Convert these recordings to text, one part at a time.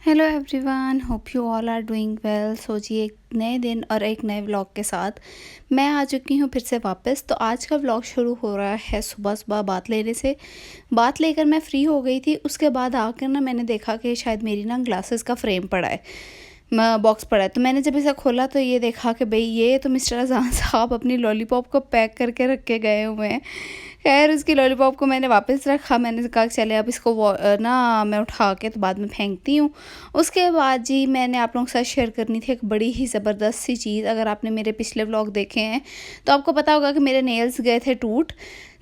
Hello everyone, hope you all are doing well. So ji, एक नए दिन और एक नए व्लॉग के साथ मैं आ चुकी हूँ फिर से वापस। तो आज का व्लॉग शुरू हो रहा है सुबह सुबह बात लेने से। बात लेकर मैं फ्री हो गई थी। उसके बाद आकर ना मैंने देखा कि शायद मेरी ना ग्लासेस का फ्रेम पड़ा है, बॉक्स पड़ा है। तो मैंने जब इसे खोला तो ये देखा कि भाई ये तो मिस्टर अजान साहब अपनी लॉलीपॉप को पैक करके रख के गए हुए हैं। खैर, उसकी लॉलीपॉप को मैंने वापस रखा। मैंने कहा चले अब इसको ना मैं उठा के तो बाद में फेंकती हूँ। उसके बाद जी मैंने आप लोगों के साथ शेयर करनी थी एक बड़ी ही ज़बरदस्त सी चीज़। अगर आपने मेरे पिछले व्लॉग देखे हैं तो आपको पता होगा कि मेरे नेल्स गए थे टूट।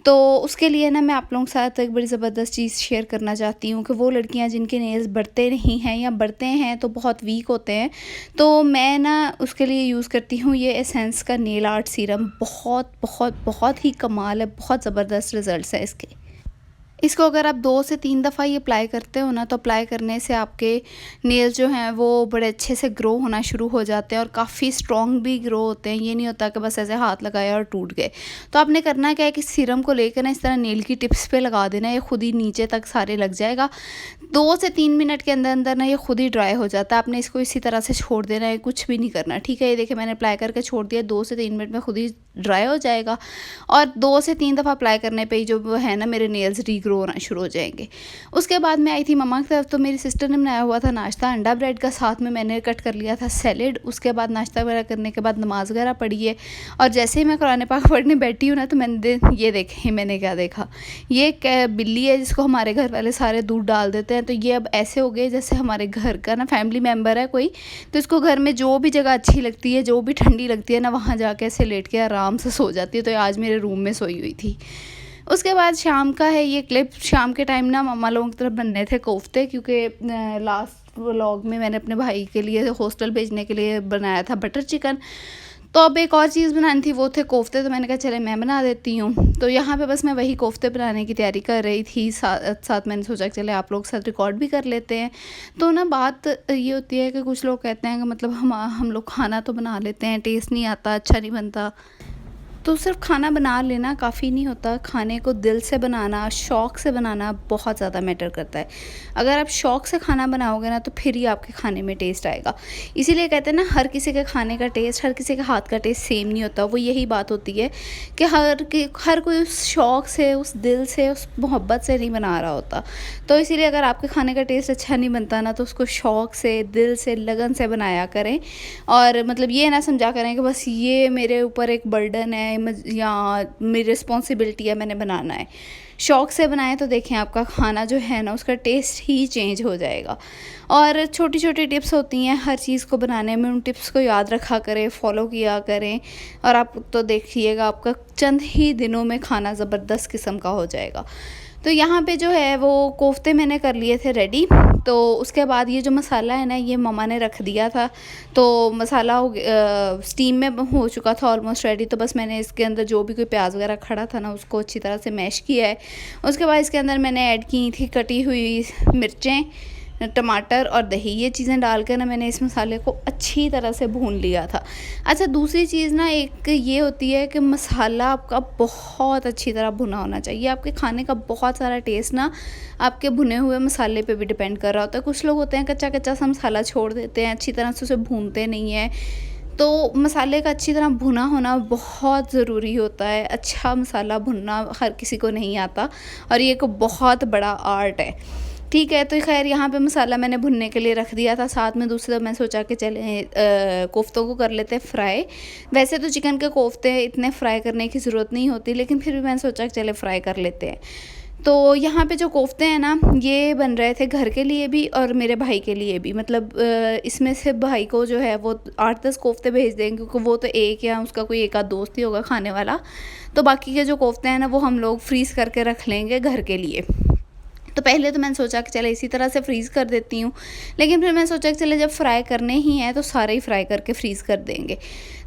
तो उसके लिए ना मैं आप लोगों के साथ एक बड़ी ज़बरदस्त चीज़ शेयर करना चाहती हूँ कि वो लड़कियाँ जिनके नेल्स बढ़ते नहीं हैं या बढ़ते हैं तो बहुत वीक होते हैं, तो मैं ना उसके लिए यूज़ करती हूँ ये एसेंस का नेल आर्ट सीरम। बहुत बहुत बहुत ही कमाल है, बहुत ज़बरदस्त रिज़ल्ट्स है इसके। इसको अगर आप 2 से 3 दफ़ा ये अप्लाई करते हो ना, तो अप्लाई करने से आपके नेल्स जो हैं वो बड़े अच्छे से ग्रो होना शुरू हो जाते हैं और काफ़ी स्ट्रॉन्ग भी ग्रो होते हैं। ये नहीं होता कि बस ऐसे हाथ लगाया और टूट गए। तो आपने करना क्या है कि सीरम को लेकर ना इस तरह नेल की टिप्स पे लगा देना, ये खुद ही नीचे तक सारे लग जाएगा। 2 से 3 मिनट के अंदर अंदर ना ये खुद ही ड्राई हो जाता है। आपने इसको इसी तरह से छोड़ देना है, कुछ भी नहीं करना, ठीक है। ये देखिए मैंने अप्लाई करके छोड़ दिया, 2 से 3 मिनट में खुद ही ड्राई हो जाएगा। और 2 से 3 दफ़ा अप्लाई करने पे ही जो वो है ना मेरे नेल्स रीग्रो होना शुरू हो जाएंगे। उसके बाद मैं आई थी मम्मा की तरफ, तो मेरी सिस्टर ने बनाया हुआ था नाश्ता अंडा ब्रेड का, साथ में मैंने कट कर लिया था सैलेड। उसके बाद नाश्ता वगैरह करने के बाद नमाज़ वगैरह पढ़ी है, और जैसे ही मैं कुरान पाक पढ़ने बैठी हूँ ना तो ये देखे मैंने क्या देखा। ये एक बिल्ली है जिसको हमारे घर वाले सारे दूध डाल देते हैं। तो ये अब ऐसे हो गए जैसे हमारे घर का ना फैमिली मेम्बर है कोई। तो इसको घर में जो भी जगह अच्छी लगती है, जो भी ठंडी लगती है ना, वहाँ जाके ऐसे लेट के आराम से सो जाती है। तो आज मेरे रूम में सोई हुई थी। उसके बाद शाम का है ये क्लिप। शाम के टाइम ना मम्मा लोगों की तरफ बनने थे कोफ्ते, क्योंकि लास्ट व्लॉग में मैंने अपने भाई के लिए हॉस्टल भेजने के लिए बनाया था बटर चिकन। तो अब एक और चीज़ बनानी थी, वो थे कोफ्ते। तो मैंने कहा चले मैं बना देती हूँ। तो यहाँ पे बस मैं वही कोफ्ते बनाने की तैयारी कर रही थी, साथ साथ मैंने सोचा कि चले आप लोग साथ रिकॉर्ड भी कर लेते हैं। तो ना बात ये होती है कि कुछ लोग कहते हैं कि मतलब हम लोग खाना तो बना लेते हैं, टेस्ट नहीं आता, अच्छा नहीं बनता। तो सिर्फ खाना बना लेना काफ़ी नहीं होता, खाने को दिल से बनाना, शौक़ से बनाना बहुत ज़्यादा मैटर करता है। अगर आप शौक़ से खाना बनाओगे ना तो फिर ही आपके खाने में टेस्ट आएगा। इसीलिए कहते हैं ना, हर किसी के खाने का टेस्ट, हर किसी के हाथ का टेस्ट सेम नहीं होता। वो यही बात होती है कि हर कोई उस शौक़ से, उस दिल से, उस मोहब्बत से नहीं बना रहा होता। तो इसीलिए अगर आपके खाने का टेस्ट अच्छा नहीं बनता ना, तो उसको शौक़ से, दिल से, लगन से बनाया करें। और मतलब ये ना समझा करें कि बस ये मेरे ऊपर एक बर्डन है या मेरी रिस्पॉन्सिबिलिटी है, मैंने बनाना है। शौक़ से बनाएं तो देखें आपका खाना जो है ना उसका टेस्ट ही चेंज हो जाएगा। और छोटी छोटी टिप्स होती हैं हर चीज़ को बनाने में, उन टिप्स को याद रखा करें, फॉलो किया करें, और आप तो देखिएगा आपका चंद ही दिनों में खाना ज़बरदस्त किस्म का हो जाएगा। तो यहाँ पे जो है वो कोफ्ते मैंने कर लिए थे रेडी। तो उसके बाद ये जो मसाला है ना, ये मम्मा ने रख दिया था। तो मसाला स्टीम में हो चुका था ऑलमोस्ट रेडी। तो बस मैंने इसके अंदर जो भी कोई प्याज वगैरह खड़ा था ना, उसको अच्छी तरह से मैश किया है। उसके बाद इसके अंदर मैंने ऐड की थी कटी हुई मिर्चें, टमाटर और दही। ये चीज़ें डालकर ना मैंने इस मसाले को अच्छी तरह से भून लिया था। अच्छा, दूसरी चीज़ ना एक ये होती है कि मसाला आपका बहुत अच्छी तरह भुना होना चाहिए। आपके खाने का बहुत सारा टेस्ट ना आपके भुने हुए मसाले पे भी डिपेंड कर रहा होता है। कुछ लोग होते हैं कच्चा कच्चा सा मसाला छोड़ देते हैं, अच्छी तरह से उसे भूनते नहीं हैं। तो मसाले का अच्छी तरह भुना होना बहुत ज़रूरी होता है। अच्छा मसाला भुनना हर किसी को नहीं आता, और ये एक बहुत बड़ा आर्ट है, ठीक है। तो खैर यहाँ पे मसाला मैंने भुनने के लिए रख दिया था। साथ में दूसरा मैं सोचा कि चले कोफ्तों को कर लेते हैं फ्राई। वैसे तो चिकन के कोफ्ते इतने फ्राई करने की ज़रूरत नहीं होती, लेकिन फिर भी मैंने सोचा कि चले फ्राई कर लेते हैं। तो यहाँ पे जो कोफ्ते हैं ना, ये बन रहे थे घर के लिए भी और मेरे भाई के लिए भी। मतलब इसमें से भाई को जो है वो 8-10 कोफ्ते भेज देंगे, क्योंकि वो तो एक या उसका कोई एक आध दोस्त ही होगा खाने वाला। तो बाकी के जो कोफ्ते हैं ना वो हम लोग फ्रीज़ करके रख लेंगे घर के लिए। तो पहले तो मैंने सोचा कि चले इसी तरह से फ्रीज़ कर देती हूँ, लेकिन फिर मैंने सोचा कि चले जब फ्राई करने ही हैं तो सारे ही फ्राई करके फ्रीज़ कर देंगे।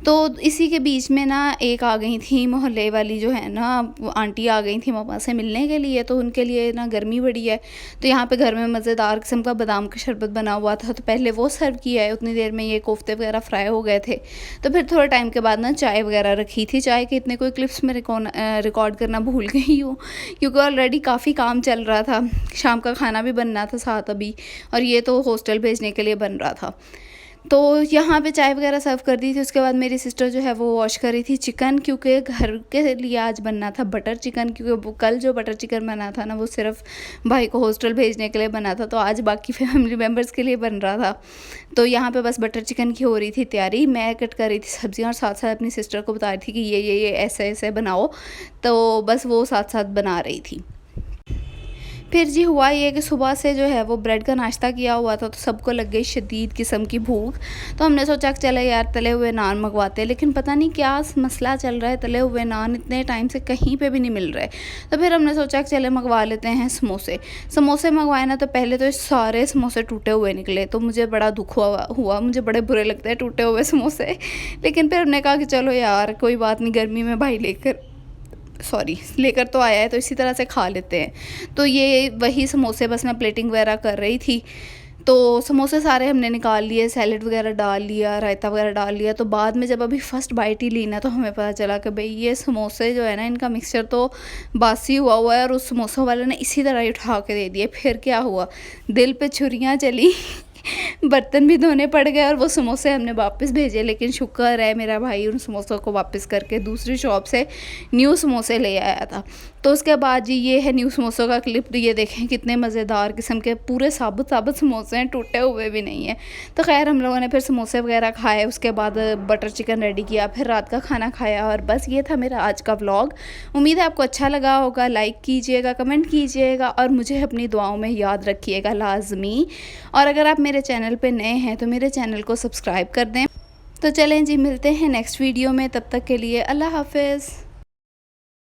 तो इसी के बीच में ना एक आ गई थी मोहल्ले वाली जो है ना, आंटी आ गई थी मम्मा से मिलने के लिए। तो उनके लिए ना गर्मी बड़ी है, तो यहाँ पे घर में मज़ेदार किस्म का बादाम का शरबत बना हुआ था। तो पहले वो सर्व किया है, उतनी देर में ये कोफ्ते वगैरह फ्राई हो गए थे। तो फिर थोड़े टाइम के बाद ना चाय वगैरह रखी थी। चाय के इतने कोई क्लिप्स में रिकॉर्ड करना भूल गई हूँ, क्योंकि ऑलरेडी काफ़ी काम चल रहा था। शाम का खाना भी बनना था साथ अभी, और ये तो हॉस्टल भेजने के लिए बन रहा था। तो यहाँ पे चाय वगैरह सर्व कर दी थी। उसके बाद मेरी सिस्टर जो है वो वॉश कर रही थी चिकन, क्योंकि घर के लिए आज बनना था बटर चिकन, क्योंकि कल जो बटर चिकन बना था ना वो सिर्फ भाई को हॉस्टल भेजने के लिए बना था, तो आज बाकी फैमिली मेम्बर्स के लिए बन रहा था। तो यहाँ पे बस बटर चिकन की हो रही थी तैयारी, मैं कट कर रही थी सब्जियाँ और साथ साथ अपनी सिस्टर को बता रही थी कि ये ऐसे ऐसे बनाओ, तो बस वो साथ साथ बना रही थी। फिर जी हुआ ये कि सुबह से जो है वो ब्रेड का नाश्ता किया हुआ था, तो सबको लग गई शदीद किस्म की भूख। तो हमने सोचा कि चले यार तले हुए नान मंगवाते हैं, लेकिन पता नहीं क्या मसला चल रहा है, तले हुए नान इतने टाइम से कहीं पे भी नहीं मिल रहे। तो फिर हमने सोचा कि चले मंगवा लेते हैं समोसे मंगवाए ना, तो पहले तो सारे समोसे टूटे हुए निकले, तो मुझे बड़ा दुख हुआ, मुझे बड़े बुरे लगते हैं टूटे हुए समोसे। लेकिन फिर हमने कहा कि चलो यार कोई बात नहीं, गर्मी में भाई लेकर तो आया है, तो इसी तरह से खा लेते हैं। तो ये वही समोसे, बस मैं प्लेटिंग वगैरह कर रही थी, तो समोसे सारे हमने निकाल लिए, सैलेड वगैरह डाल लिया, रायता वगैरह डाल लिया। तो बाद में जब अभी फ़र्स्ट बाइट ही ली ना, तो हमें पता चला कि भाई ये समोसे जो है ना, इनका मिक्सचर तो बासी हुआ है, और उस समोसों वाले ने इसी तरह ही उठा के दे दिए। फिर क्या हुआ, दिल पे छुरियाँ चली बर्तन भी धोने पड़ गए, और वो समोसे हमने वापस भेजे। लेकिन शुक्र है मेरा भाई उन समोसों को वापस करके दूसरी शॉप से न्यू समोसे ले आया था। तो उसके बाद जी ये है न्यू समोसों का क्लिप, ये देखें कितने मज़ेदार किस्म के पूरे साबुत समोसे हैं, टूटे हुए भी नहीं है। तो खैर हम लोगों ने फिर समोसे वगैरह खाए, उसके बाद बटर चिकन रेडी किया, फिर रात का खाना खाया, और बस ये था मेरा आज का व्लॉग। उम्मीद है आपको अच्छा लगा होगा। लाइक कीजिएगा, कमेंट कीजिएगा, और मुझे अपनी दुआओं में याद रखिएगा लाजमी। और अगर आप मेरे चैनल पे नए हैं तो मेरे चैनल को सब्सक्राइब कर दें। तो चलें जी, मिलते हैं नेक्स्ट वीडियो में, तब तक के लिए अल्लाह हाफिज़।